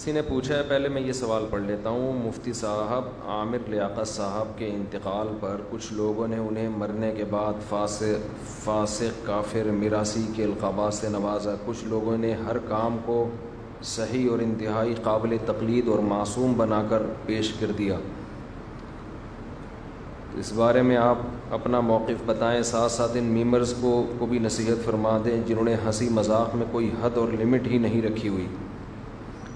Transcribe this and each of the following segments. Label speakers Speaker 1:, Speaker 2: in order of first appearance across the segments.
Speaker 1: کسی نے پوچھا ہے، پہلے میں یہ سوال پڑھ لیتا ہوں۔ مفتی صاحب، عامر لیاقت صاحب کے انتقال پر کچھ لوگوں نے انہیں مرنے کے بعد فاسق، کافر، میراثی کے القابات سے نوازا۔ کچھ لوگوں نے ہر کام کو صحیح اور انتہائی قابل تقلید اور معصوم بنا کر پیش کر دیا۔ اس بارے میں آپ اپنا موقف بتائیں، ساتھ ساتھ ان میمرز کو بھی نصیحت فرما دیں جنہوں نے ہنسی مذاق میں کوئی حد اور لمٹ ہی نہیں رکھی ہوئی۔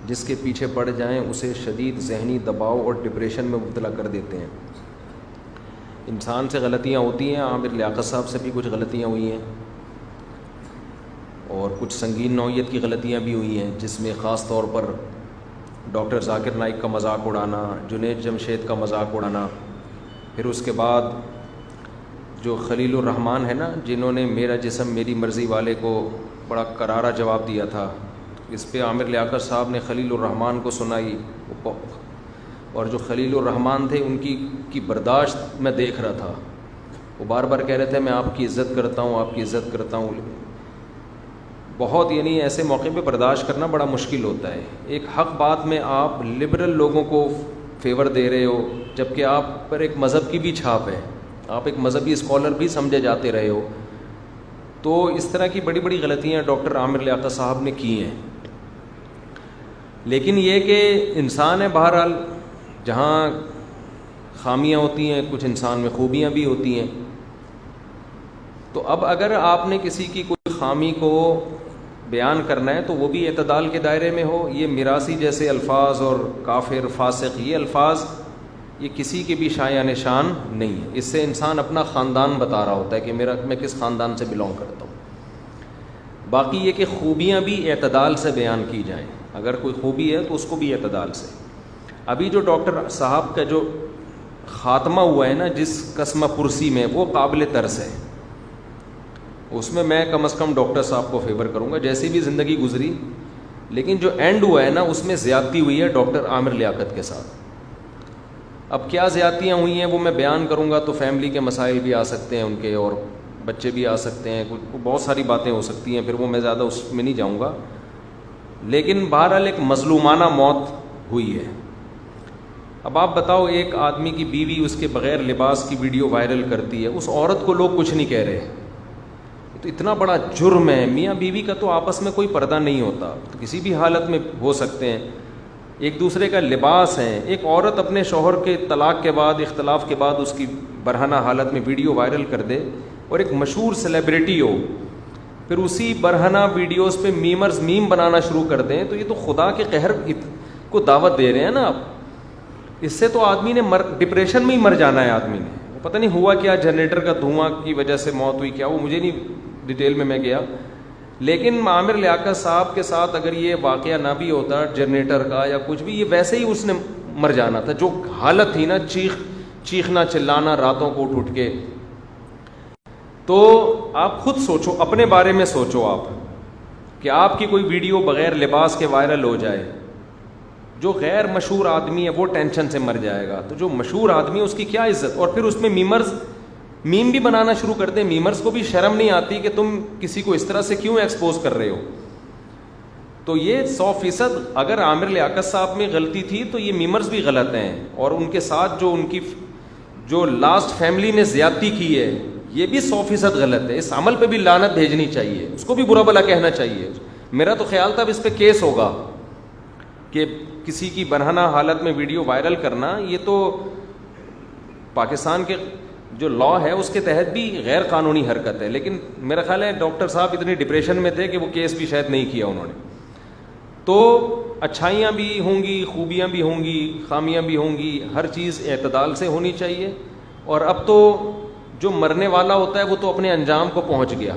Speaker 1: جس کے پیچھے پڑ جائیں اسے شدید ذہنی دباؤ اور ڈپریشن میں مبتلا کر دیتے ہیں۔ انسان سے غلطیاں ہوتی ہیں، عامر لیاقت صاحب سے بھی کچھ غلطیاں ہوئی ہیں اور کچھ سنگین نوعیت کی غلطیاں بھی ہوئی ہیں، جس میں خاص طور پر ڈاکٹر ذاکر نائک کا مذاق اڑانا، جنید جمشید کا مذاق اڑانا، پھر اس کے بعد جو خلیل الرحمان ہے نا، جنہوں نے میرا جسم میری مرضی والے کو بڑا کرارا جواب دیا تھا، اس پہ عامر لیاقت صاحب نے خلیل الرحمان کو سنائی، اور جو خلیل الرحمان تھے ان کی برداشت میں دیکھ رہا تھا، وہ بار بار کہہ رہے تھے میں آپ کی عزت کرتا ہوں، آپ کی عزت کرتا ہوں۔ بہت یعنی ایسے موقع پہ برداشت کرنا بڑا مشکل ہوتا ہے۔ ایک حق بات میں آپ لبرل لوگوں کو فیور دے رہے ہو، جبکہ آپ پر ایک مذہب کی بھی چھاپ ہے، آپ ایک مذہبی اسکالر بھی سمجھے جاتے رہے ہو۔ تو اس طرح کی بڑی بڑی غلطیاں ڈاکٹر عامر لیاقت صاحب نے کی ہیں، لیکن یہ کہ انسان ہے، بہرحال جہاں خامیاں ہوتی ہیں کچھ انسان میں خوبیاں بھی ہوتی ہیں۔ تو اب اگر آپ نے کسی کی کوئی خامی کو بیان کرنا ہے تو وہ بھی اعتدال کے دائرے میں ہو۔ یہ میراثی جیسے الفاظ اور کافر، فاسق، یہ الفاظ یہ کسی کے بھی شایان شان نہیں ہے۔ اس سے انسان اپنا خاندان بتا رہا ہوتا ہے کہ میں کس خاندان سے بلونگ کرتا ہوں۔ باقی یہ کہ خوبیاں بھی اعتدال سے بیان کی جائیں، اگر کوئی خوبی ہے تو اس کو بھی اعتدال سے۔ ابھی جو ڈاکٹر صاحب کا جو خاتمہ ہوا ہے نا جس قسمہ پرسی میں، وہ قابل ترس ہے، اس میں میں کم از کم ڈاکٹر صاحب کو فیور کروں گا، جیسی بھی زندگی گزری، لیکن جو اینڈ ہوا ہے نا اس میں زیادتی ہوئی ہے ڈاکٹر عامر لیاقت کے ساتھ۔ اب کیا زیادتیاں ہوئی ہیں وہ میں بیان کروں گا تو فیملی کے مسائل بھی آ سکتے ہیں ان کے، اور بچے بھی آ سکتے ہیں، بہت ساری باتیں ہو سکتی ہیں، پھر وہ میں زیادہ اس میں نہیں جاؤں گا۔ لیکن بہرحال ایک مظلومانہ موت ہوئی ہے۔ اب آپ بتاؤ، ایک آدمی کی بیوی اس کے بغیر لباس کی ویڈیو وائرل کرتی ہے، اس عورت کو لوگ کچھ نہیں کہہ رہے، تو اتنا بڑا جرم ہے۔ میاں بیوی کا تو آپس میں کوئی پردہ نہیں ہوتا، تو کسی بھی حالت میں ہو سکتے ہیں، ایک دوسرے کا لباس ہے۔ ایک عورت اپنے شوہر کے طلاق کے بعد، اختلاف کے بعد، اس کی برہنہ حالت میں ویڈیو وائرل کر دے، اور ایک مشہور سیلیبریٹی ہو، پھر اسی برہنہ ویڈیوز پہ میمرز میم بنانا شروع کر دیں، تو یہ تو خدا کے قہر کو دعوت دے رہے ہیں نا آپ۔ اس سے تو آدمی نے ڈپریشن میں ہی مر جانا ہے آدمی نے۔ وہ پتہ نہیں ہوا کیا، جنریٹر کا دھواں کی وجہ سے موت ہوئی کیا، وہ مجھے نہیں ڈیٹیل میں گیا، لیکن عامر لیاقت صاحب کے ساتھ اگر یہ واقعہ نہ بھی ہوتا جنریٹر کا یا کچھ بھی، یہ ویسے ہی اس نے مر جانا تھا۔ جو حالت تھی نا، چیخنا چلانا راتوں کو اٹھ کے۔ تو آپ خود سوچو، اپنے بارے میں سوچو آپ، کہ آپ کی کوئی ویڈیو بغیر لباس کے وائرل ہو جائے، جو غیر مشہور آدمی ہے وہ ٹینشن سے مر جائے گا، تو جو مشہور آدمی ہے اس کی کیا عزت۔ اور پھر اس میں میم بھی بنانا شروع کر دیں۔ میمرز کو بھی شرم نہیں آتی کہ تم کسی کو اس طرح سے کیوں ایکسپوز کر رہے ہو۔ تو یہ 100% اگر عامر لیاقت صاحب میں غلطی تھی تو یہ میمرز بھی غلط ہیں، اور ان کے ساتھ جو لاسٹ فیملی نے زیادتی کی ہے یہ بھی 100% غلط ہے۔ اس عمل پہ بھی لعنت بھیجنی چاہیے، اس کو بھی برا بھلا کہنا چاہیے۔ میرا تو خیال تھا اب اس پہ کیس ہوگا، کہ کسی کی برہنہ حالت میں ویڈیو وائرل کرنا یہ تو پاکستان کے جو لا ہے اس کے تحت بھی غیر قانونی حرکت ہے، لیکن میرا خیال ہے ڈاکٹر صاحب اتنی ڈپریشن میں تھے کہ وہ کیس بھی شاید نہیں کیا انہوں نے۔ تو اچھائیاں بھی ہوں گی، خوبیاں بھی ہوں گی، خامیاں بھی ہوں گی، ہر چیز اعتدال سے ہونی چاہیے۔ اور اب تو جو مرنے والا ہوتا ہے وہ تو اپنے انجام کو پہنچ گیا۔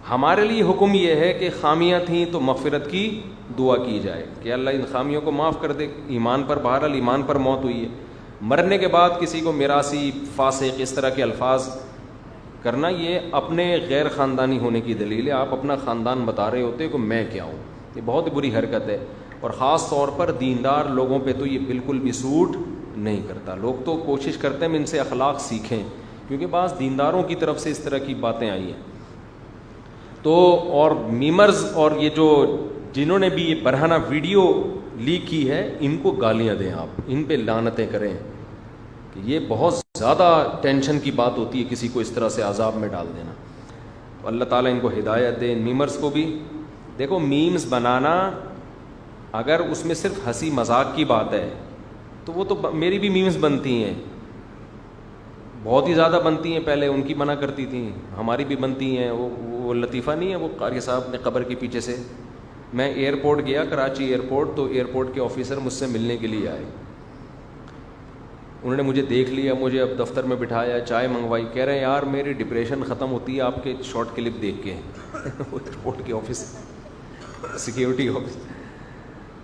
Speaker 1: ہمارے لیے حکم یہ ہے کہ خامیاں تھیں تو مغفرت کی دعا کی جائے کہ اللہ ان خامیوں کو معاف کر دے۔ ایمان پر، بہرحال ایمان پر موت ہوئی ہے۔ مرنے کے بعد کسی کو میراثی، فاسق، اس طرح کے الفاظ کرنا یہ اپنے غیر خاندانی ہونے کی دلیل ہے۔ آپ اپنا خاندان بتا رہے ہوتے کہ میں کیا ہوں، یہ بہت بری حرکت ہے، اور خاص طور پر دیندار لوگوں پہ تو یہ بالکل بھی سوٹ نہیں کرتا۔ لوگ تو کوشش کرتے ہیں ان سے اخلاق سیکھیں، کیونکہ بعض دینداروں کی طرف سے اس طرح کی باتیں آئی ہیں۔ تو اور میمرز اور یہ جو جنہوں نے بھی یہ برہنہ ویڈیو لیک کی ہے ان کو گالیاں دیں آپ, ان پہ لعنتیں کریں, کہ یہ بہت زیادہ ٹینشن کی بات ہوتی ہے کسی کو اس طرح سے عذاب میں ڈال دینا. تو اللہ تعالیٰ ان کو ہدایت دے. میمرز کو بھی دیکھو, میمز بنانا اگر اس میں صرف ہنسی مذاق کی بات ہے تو وہ تو میری بھی میمز بنتی ہیں, بہت ہی زیادہ بنتی ہیں, پہلے ان کی منع کرتی تھیں, ہماری بھی بنتی ہیں. وہ لطیفہ نہیں ہے, وہ قاری صاحب نے قبر کے پیچھے سے, میں ایئرپورٹ گیا کراچی ایئرپورٹ, تو ایئرپورٹ کے آفیسر مجھ سے ملنے کے لیے آئے, انہوں نے مجھے دیکھ لیا, مجھے اب دفتر میں بٹھایا, چائے منگوائی, کہہ رہے ہیں یار میری ڈپریشن ختم ہوتی ہے آپ کے شارٹ کلپ دیکھ کے. ایئرپورٹ کے آفس, سیکیورٹی آفس.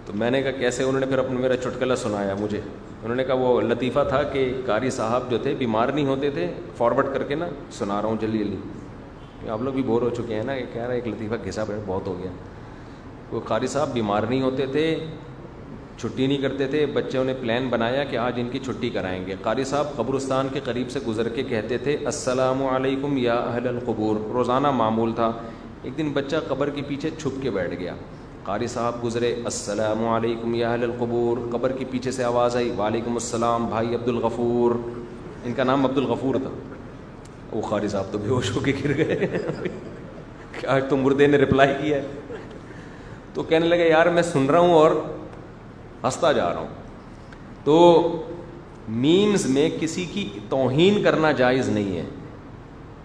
Speaker 1: تو میں نے کہا کیسے؟ انہوں نے پھر اپنا میرا چٹکلا سنایا مجھے. انہوں نے کہا وہ لطیفہ تھا کہ قاری صاحب جو تھے بیمار نہیں ہوتے تھے, فارورڈ کر کے نا سنا رہا ہوں جلدی جلدی, آپ لوگ بھی بور ہو چکے ہیں نا, کہ کہہ رہا ہے ایک لطیفہ گھسا پڑ بہت ہو گیا. وہ قاری صاحب بیمار نہیں ہوتے تھے, چھٹی نہیں کرتے تھے, بچوں نے پلان بنایا کہ آج ان کی چھٹی کرائیں گے. قاری صاحب قبرستان کے قریب سے گزر کے کہتے تھے السلام علیکم یا اہل القبور, روزانہ معمول تھا. ایک دن بچہ قبر کے پیچھے چھپ کے بیٹھ گیا, قاری صاحب گزرے السلام علیکم یا اہل القبور, قبر کے پیچھے سے آواز آئی وعلیکم السلام بھائی عبد الغفور, ان کا نام عبد الغفور تھا. وہ قاری صاحب تو بے ہوش ہو کے گر گئے کہ آج تو مردے نے رپلائی کیا ہے. تو کہنے لگے یار میں سن رہا ہوں اور ہنستا جا رہا ہوں. تو میمز میں کسی کی توہین کرنا جائز نہیں ہے.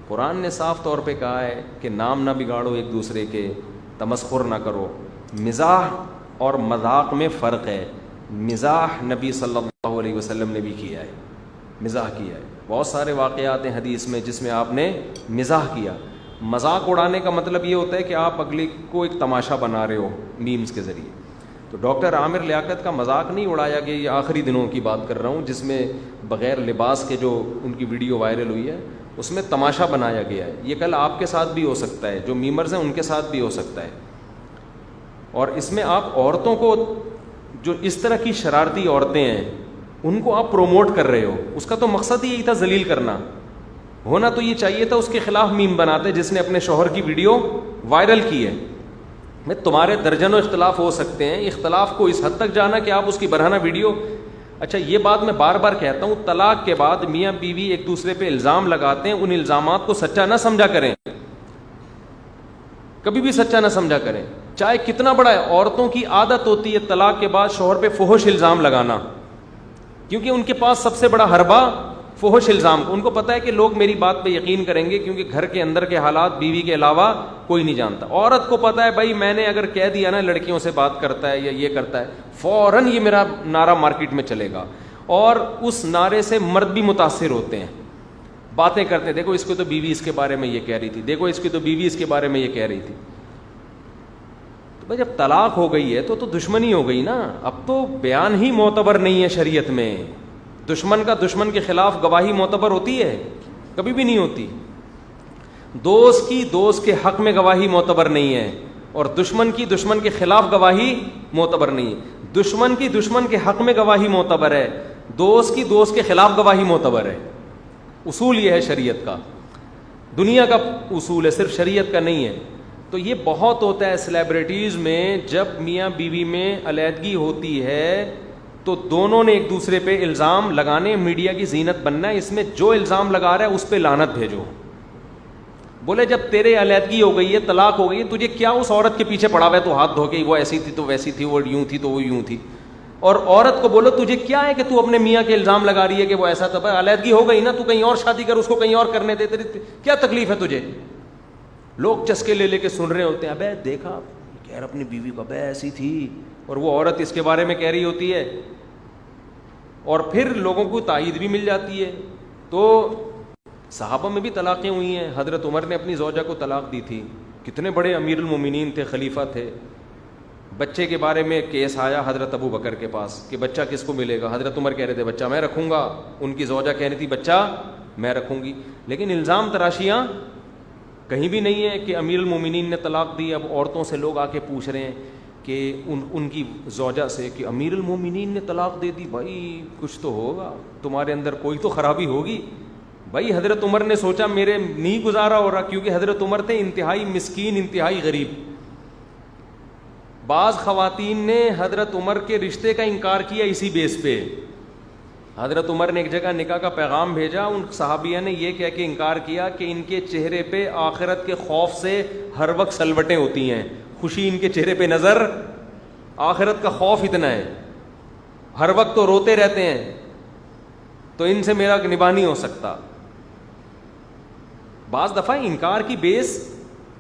Speaker 1: قرآن نے صاف طور پہ کہا ہے کہ نام نہ بگاڑو ایک دوسرے کے, تمسخر نہ کرو. مزاح اور مذاق میں فرق ہے. مزاح نبی صلی اللہ علیہ وسلم نے بھی کیا ہے, مزاح کیا ہے. بہت سارے واقعات ہیں حدیث میں جس میں آپ نے مزاح کیا. مذاق اڑانے کا مطلب یہ ہوتا ہے کہ آپ اگلے کو ایک تماشا بنا رہے ہو میمز کے ذریعے. تو ڈاکٹر عامر لیاقت کا مذاق نہیں اڑایا گیا, یہ آخری دنوں کی بات کر رہا ہوں جس میں بغیر لباس کے جو ان کی ویڈیو وائرل ہوئی ہے اس میں تماشا بنایا گیا ہے. یہ کل آپ کے ساتھ بھی ہو سکتا ہے, جو میمرز ہیں ان کے ساتھ بھی ہو سکتا ہے. اور اس میں آپ عورتوں کو, جو اس طرح کی شرارتی عورتیں ہیں ان کو آپ پروموٹ کر رہے ہو. اس کا تو مقصد ہی یہی تھا ذلیل کرنا. ہونا تو یہ چاہیے تھا اس کے خلاف میم بناتے جس نے اپنے شوہر کی ویڈیو وائرل کی ہے. میں تمہارے درجنوں اختلاف ہو سکتے ہیں, اختلاف کو اس حد تک جانا کہ آپ اس کی برہنہ ویڈیو. اچھا یہ بات میں بار بار کہتا ہوں, طلاق کے بعد میاں بیوی ایک دوسرے پہ الزام لگاتے ہیں, ان الزامات کو سچا نہ سمجھا کریں, کبھی بھی سچا نہ سمجھا کریں, چاہے کتنا بڑا ہے. عورتوں کی عادت ہوتی ہے طلاق کے بعد شوہر پہ فحش الزام لگانا, کیونکہ ان کے پاس سب سے بڑا حربہ فحش الزام. ان کو پتا ہے کہ لوگ میری بات پہ یقین کریں گے کیونکہ گھر کے اندر کے حالات بیوی کے علاوہ کوئی نہیں جانتا. عورت کو پتا ہے بھائی میں نے اگر کہہ دیا نا لڑکیوں سے بات کرتا ہے یا یہ کرتا ہے, فوراً یہ میرا نعرہ مارکیٹ میں چلے گا, اور اس نعرے سے مرد بھی متاثر ہوتے ہیں, باتیں کرتے ہیں. دیکھو اس کو تو بیوی اس کے بارے میں یہ کہہ رہی تھی, دیکھو اس کی تو بیوی اس کے بارے میں یہ کہہ رہی تھی. تو بھائی جب طلاق ہو گئی ہے تو دشمنی ہو گئی نا. اب تو بیان ہی معتبر نہیں ہے شریعت میں. دشمن کا دشمن کے خلاف گواہی معتبر ہوتی ہے؟ کبھی بھی نہیں ہوتی. دوست کی دوست کے حق میں گواہی معتبر نہیں ہے, اور دشمن کی دشمن کے خلاف گواہی معتبر نہیں ہے. دشمن کی دشمن کے حق میں گواہی معتبر ہے, دوست کی دوست کے خلاف گواہی معتبر ہے. اصول یہ ہے شریعت کا, دنیا کا اصول ہے, صرف شریعت کا نہیں ہے. تو یہ بہت ہوتا ہے سیلیبریٹیز میں, جب میاں بیوی میں علیحدگی ہوتی ہے تو دونوں نے ایک دوسرے پہ الزام لگانے, میڈیا کی زینت بننا ہے. اس میں جو الزام لگا رہا ہے اس پہ لعنت بھیجو. بولے جب تیرے علیحدگی ہو گئی ہے, طلاق ہو گئی ہے, تجھے کیا اس عورت کے پیچھے پڑا ہوا ہے تو ہاتھ دھو کے, وہ ایسی تھی تو ویسی تھی, وہ یوں تھی تو وہ یوں تھی. اور عورت کو بولو تجھے کیا ہے کہ تو اپنے میاں کے الزام لگا رہی ہے کہ وہ ایسا تھا. علیحدگی ہو گئی نا, تو کہیں اور شادی کر, اس کو کہیں اور کرنے دے, تیری کیا تکلیف ہے تجھے. لوگ چسکے لے لے کے سن رہے ہوتے ہیں, ابے دیکھا یار اپنی بیوی کو, ابے ایسی تھی, اور وہ عورت اس کے بارے میں کہہ رہی ہوتی ہے, اور پھر لوگوں کو تائید بھی مل جاتی ہے. تو صحابہ میں بھی طلاقیں ہوئی ہیں. حضرت عمر نے اپنی زوجہ کو طلاق دی تھی, کتنے بڑے امیر المومنین تھے, خلیفہ تھے. بچے کے بارے میں کیس آیا حضرت ابو بکر کے پاس کہ بچہ کس کو ملے گا. حضرت عمر کہہ رہے تھے بچہ میں رکھوں گا, ان کی زوجہ کہہ رہی تھی بچہ میں رکھوں گی. لیکن الزام تراشیاں کہیں بھی نہیں ہے کہ امیر المومنین نے طلاق دی. اب عورتوں سے لوگ آ کے پوچھ رہے ہیں کہ ان کی زوجہ سے کہ امیر المومنین نے طلاق دے دی, بھائی کچھ تو ہوگا, تمہارے اندر کوئی تو خرابی ہوگی. بھائی حضرت عمر نے سوچا میرے نہیں گزارا ہو رہا, کیونکہ حضرت عمر تھے انتہائی مسکین, انتہائی غریب. بعض خواتین نے حضرت عمر کے رشتے کا انکار کیا اسی بیس پہ. حضرت عمر نے ایک جگہ نکاح کا پیغام بھیجا, ان صحابیہ نے یہ کہہ کے انکار کیا کہ ان کے چہرے پہ آخرت کے خوف سے ہر وقت سلوٹیں ہوتی ہیں, خوشی ان کے چہرے پہ نظر, آخرت کا خوف اتنا ہے, ہر وقت تو روتے رہتے ہیں, تو ان سے میرا نباہ نہیں ہو سکتا. بعض دفعہ انکار کی بیس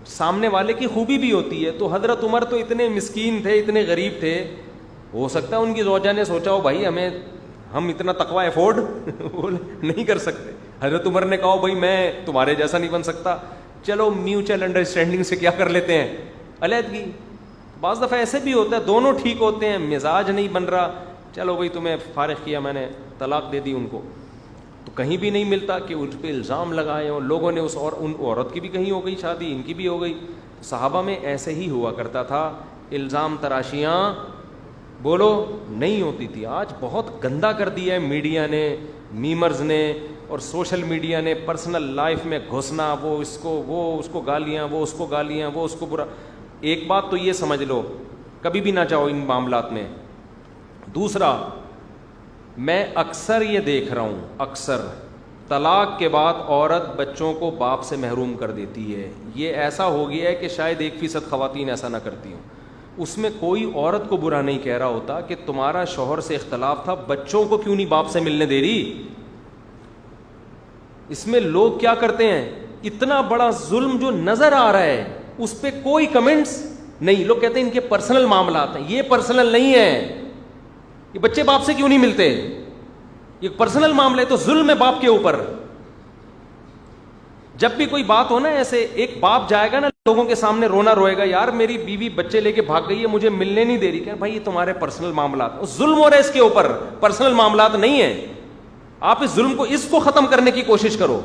Speaker 1: سامنے والے کی خوبی بھی ہوتی ہے. تو حضرت عمر تو اتنے مسکین تھے, اتنے غریب تھے, ہو سکتا ہے ان کی زوجہ نے سوچا ہو بھائی ہم اتنا تقوی افورڈ نہیں کر سکتے. حضرت عمر نے کہا بھائی میں تمہارے جیسا نہیں بن سکتا, چلو میوچل انڈرسٹینڈنگ سے کیا کر لیتے ہیں, علیحدگی. بعض دفعہ ایسے بھی ہوتا ہے دونوں ٹھیک ہوتے ہیں, مزاج نہیں بن رہا, چلو بھائی تمہیں فارغ کیا, میں نے طلاق دے دی ان کو. تو کہیں بھی نہیں ملتا کہ اس پہ الزام لگائے ہوں لوگوں نے, ان عورت کی بھی کہیں ہو گئی شادی, ان کی بھی ہو گئی. صحابہ میں ایسے ہی ہوا کرتا تھا, الزام تراشیاں بولو نہیں ہوتی تھی. آج بہت گندا کر دیا ہے میڈیا نے, میمرز نے اور سوشل میڈیا نے, پرسنل لائف میں گھسنا, وہ اس کو گالیاں, وہ اس کو گالیاں, وہ اس کو برا. ایک بات تو یہ سمجھ لو, کبھی بھی نہ جاؤ ان معاملات میں. دوسرا, میں اکثر یہ دیکھ رہا ہوں, اکثر طلاق کے بعد عورت بچوں کو باپ سے محروم کر دیتی ہے. یہ ایسا ہو گیا ہے کہ شاید 1% خواتین ایسا نہ کرتی ہوں. اس میں کوئی عورت کو برا نہیں کہہ رہا ہوتا کہ تمہارا شوہر سے اختلاف تھا, بچوں کو کیوں نہیں باپ سے ملنے دے رہی. اس میں لوگ کیا کرتے ہیں, اتنا بڑا ظلم جو نظر آ رہا ہے اس پہ کوئی کمنٹس نہیں. لوگ کہتے ہیں ان کے پرسنل معاملات ہیں. یہ پرسنل نہیں ہے, یہ بچے باپ سے کیوں نہیں ملتے, یہ پرسنل معاملہ ہے, تو ظلم ہے باپ کے اوپر. جب بھی کوئی بات ہو نا ایسے, ایک باپ جائے گا نا لوگوں کے سامنے رونا روئے گا, یار میری بیوی بچے لے کے بھاگ گئی ہے, مجھے ملنے نہیں دے رہی. کہ بھائی یہ تمہارے پرسنل معاملات, ظلم ہو رہا ہے اس کے اوپر, پرسنل معاملات نہیں ہے. آپ اس ظلم اس کو ختم کرنے کی کوشش کرو.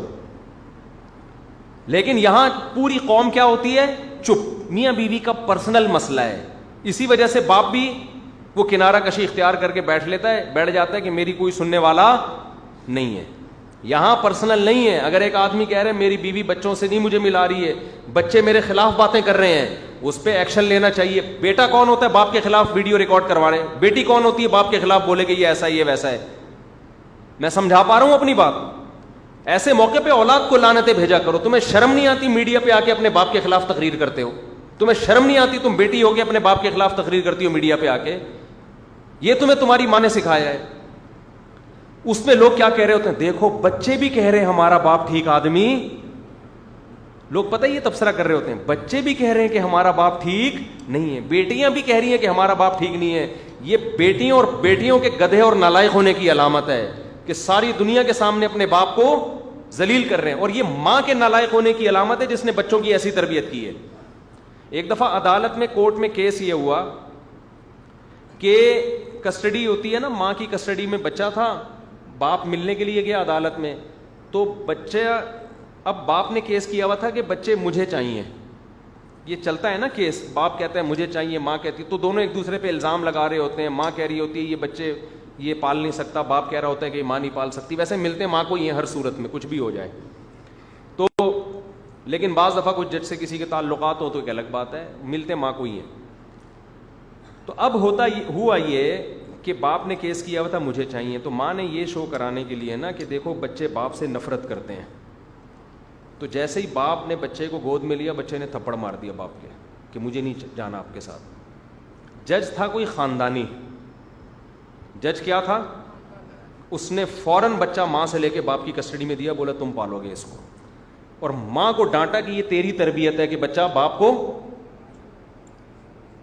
Speaker 1: لیکن یہاں پوری قوم کیا ہوتی ہے, چپ, میاں بیوی کا پرسنل مسئلہ ہے. اسی وجہ سے باپ بھی وہ کنارہ کشی اختیار کر کے بیٹھ جاتا ہے کہ میری کوئی سننے والا نہیں ہے. یہاں پرسنل نہیں ہے. اگر ایک آدمی کہہ رہے ہیں میری بیوی بچوں سے نہیں مجھے ملا رہی ہے, بچے میرے خلاف باتیں کر رہے ہیں, اس پہ ایکشن لینا چاہیے. بیٹا کون ہوتا ہے باپ کے خلاف ویڈیو ریکارڈ کروا رہے ہیں, بیٹی کون ہوتی ہے باپ کے خلاف بولے کہ یہ ایسا یہ ویسا ہے. میں سمجھا پا رہا ہوں اپنی بات. ایسے موقع پہ اولاد کو لعنتیں بھیجا کرو. تمہیں شرم نہیں آتی میڈیا پہ آ کے اپنے باپ کے خلاف تقریر کرتے ہو؟ تمہیں شرم نہیں آتی, تم بیٹی ہو کے اپنے باپ کے خلاف تقریر کرتی ہو میڈیا پہ آ کے؟ یہ تمہیں تمہاری ماں نے سکھایا ہے. اس میں لوگ کیا کہہ رہے ہوتے ہیں, دیکھو بچے بھی کہہ رہے ہیں ہمارا باپ ٹھیک آدمی. لوگ پتہ یہ تبصرہ کر رہے ہوتے ہیں, بچے بھی کہہ رہے ہیں کہ ہمارا باپ ٹھیک نہیں ہے, بیٹیاں بھی کہہ رہی ہیں کہ ہمارا باپ ٹھیک نہیں ہے. یہ بیٹیوں اور بیٹیوں کے گدھے اور نالائق ہونے کی علامت ہے کہ ساری دنیا کے سامنے اپنے باپ کو ذلیل کر رہے ہیں. اور یہ ماں کے نالائق ہونے کی علامت ہے جس نے بچوں کی ایسی تربیت کی ہے. ایک دفعہ عدالت میں کورٹ میں کیس یہ ہوا کہ کسٹڈی ہوتی ہے نا, ماں کی کسٹڈی میں بچہ تھا, باپ ملنے کے لیے گیا عدالت میں, تو بچہ, اب باپ نے کیس کیا ہوا تھا کہ بچے مجھے چاہیے. یہ چلتا ہے نا کیس, باپ کہتا ہے مجھے چاہیے, ماں کہتی, تو دونوں ایک دوسرے پہ الزام لگا رہے ہوتے ہیں. ماں کہہ رہی ہوتی ہے یہ بچے یہ پال نہیں سکتا, باپ کہہ رہا ہوتا ہے کہ یہ ماں نہیں پال سکتی. ویسے ملتے ماں کو یہ ہر صورت میں کچھ بھی ہو جائے تو, لیکن بعض دفعہ کچھ جج سے کسی کے تعلقات ہو تو ایک الگ بات ہے, ملتے ماں کو ہی ہیں. تو اب ہوا یہ کہ باپ نے کیس کیا ہوا تھا مجھے چاہیے, تو ماں نے یہ شو کرانے کے لیے نا کہ دیکھو بچے باپ سے نفرت کرتے ہیں, تو جیسے ہی باپ نے بچے کو گود میں لیا, بچے نے تھپڑ مار دیا باپ کے کہ مجھے نہیں جانا آپ کے ساتھ. جج تھا کوئی خاندانی جج, کیا تھا, اس نے فوراً بچہ ماں سے لے کے باپ کی کسٹڈی میں دیا, بولا تم پالو گے اس کو. اور ماں کو ڈانٹا کہ یہ تیری تربیت ہے کہ بچہ باپ کو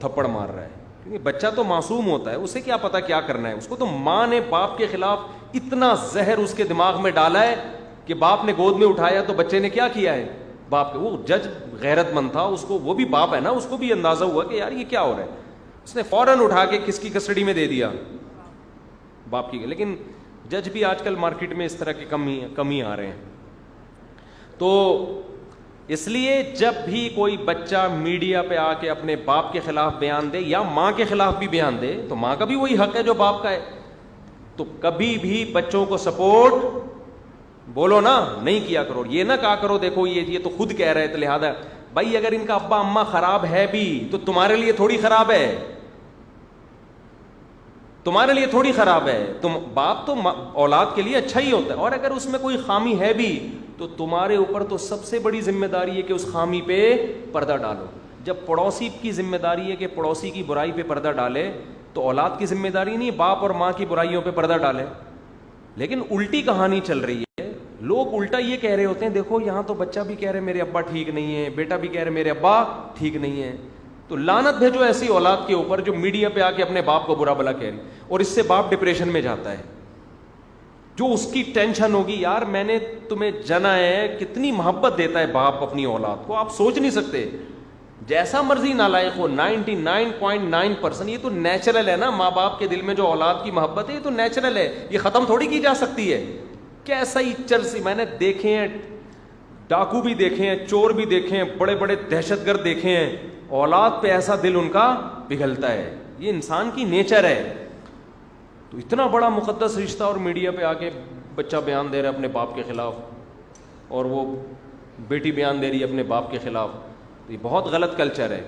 Speaker 1: تھپڑ مار رہا ہے, کیونکہ بچہ تو معصوم ہوتا ہے, اسے کیا پتا کیا کرنا ہے اس کو. تو ماں نے باپ کے خلاف اتنا زہر اس کے دماغ میں ڈالا ہے کہ باپ نے گود میں اٹھایا تو بچے نے کیا کیا ہے, باپ کے, وہ جج غیرت مند تھا, اس کو, وہ بھی باپ ہے نا, اس کو بھی اندازہ ہوا کہ یار یہ کیا ہو رہا ہے. اس نے فوراً اٹھا کے کس کی کسٹڈی میں دے دیا, باپ کی. لیکن جج بھی آج کل مارکیٹ میں اس طرح کی کمی آ رہے ہیں. تو اس لیے جب بھی کوئی بچہ میڈیا پہ آ کے اپنے باپ کے خلاف بیان دے یا ماں کے خلاف بھی بیان دے, تو ماں کا بھی وہی حق ہے جو باپ کا ہے, تو کبھی بھی بچوں کو سپورٹ بولو نا نہیں کیا کرو. یہ نہ کہا کرو دیکھو یہ تو خود کہہ رہے تھے لہذا بھائی اگر ان کا ابا اماں خراب ہے بھی تو تمہارے لیے تھوڑی خراب ہے, تمہارے لیے تھوڑی خراب ہے. تم باپ تو اولاد کے لیے اچھا ہی ہوتا ہے, اور اگر اس میں کوئی خامی ہے بھی تو تمہارے اوپر تو سب سے بڑی ذمہ داری ہے کہ اس خامی پہ پردہ ڈالو. جب پڑوسی کی ذمہ داری ہے کہ پڑوسی کی برائی پہ پردہ ڈالے, تو اولاد کی ذمہ داری نہیں باپ اور ماں کی برائیوں پہ پردہ ڈالے. لیکن الٹی کہانی چل رہی ہے, لوگ الٹا یہ کہہ رہے ہوتے ہیں, دیکھو یہاں تو بچہ بھی کہہ رہے میرے ابا ٹھیک نہیں ہے, بیٹا بھی کہہ رہے میرے ابا ٹھیک نہیں ہے. تو لعنت بھیجو ایسی اولاد کے اوپر جو میڈیا پہ آ کے اپنے باپ کو برا بلا کہہ رہی, اور اس سے باپ ڈپریشن میں جاتا ہے. جو اس کی ٹینشن ہوگی, یار میں نے تمہیں جنا ہے, کتنی محبت دیتا ہے باپ اپنی اولاد کو, آپ سوچ نہیں سکتے. جیسا مرضی نالائق ہو, 99.9%, یہ تو نیچرل ہے نا, ماں باپ کے دل میں جو اولاد کی محبت ہے یہ تو نیچرل ہے, یہ ختم تھوڑی کی جا سکتی ہے. کیسا ہی چرسی میں نے دیکھے ہیں, ڈاکو بھی دیکھے ہیں, چور بھی دیکھے ہیں, بڑے بڑے دہشت گرد دیکھے ہیں, اولاد پہ ایسا دل ان کا پگھلتا ہے. یہ انسان کی نیچر ہے. تو اتنا بڑا مقدس رشتہ, اور میڈیا پہ آ کے بچہ بیان دے رہا ہے اپنے باپ کے خلاف, اور وہ بیٹی بیان دے رہی ہے اپنے باپ کے خلاف. تو یہ بہت غلط کلچر ہے.